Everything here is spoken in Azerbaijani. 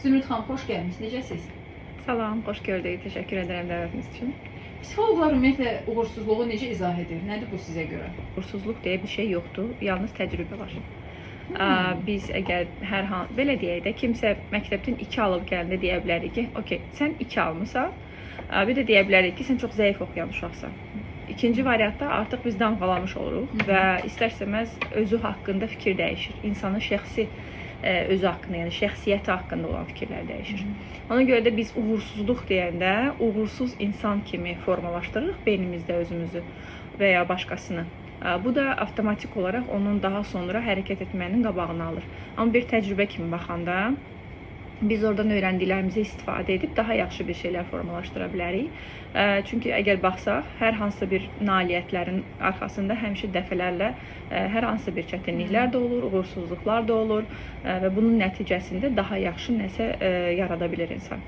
Zümrüd xanım, xoş gəlmişsiniz. Necəsiz? Salam, xoş gördük. Təşəkkür edirəm dəvətiniz üçün. Psixoloqlar ümumiyyətlə uğursuzluğu necə izah edir? Nədir bu sizə görə? Uğursuzluq deyə bir şey yoxdur, yalnız təcrübə var. Biz əgər belə deyək də, kimsə məktəbdən 2 alıb gələndə deyə bilərik ki, okey, sən 2 almısan, bir də deyə bilərik ki, sən çox zəif oxuyan uşaqsan. İkinci variantda artıq biz damğalamış oluruq və istər-istəməz özü haqqında fikir dəyişir. İnsanın şəxsi özü haqqında, yəni şəxsiyyəti haqqında olan fikirlər dəyişir. Ona görə də biz uğursuzluq deyəndə uğursuz insan kimi formalaşdırırıq beynimizdə özümüzü və ya başqasını. Bu da avtomatik olaraq onun daha sonra hərəkət etməyinin qabağını alır. Amma bir təcrübə kimi baxanda biz oradan öyrəndiklərimizi istifadə edib daha yaxşı bir şeylər formalaşdıra bilərik. Çünki əgər baxsaq, hər hansı bir nailiyyətlərin arxasında həmişə dəfələrlə hər hansı bir çətinliklər də olur, uğursuzluqlar da olur və bunun nəticəsində daha yaxşı nəsə yarada bilir insan.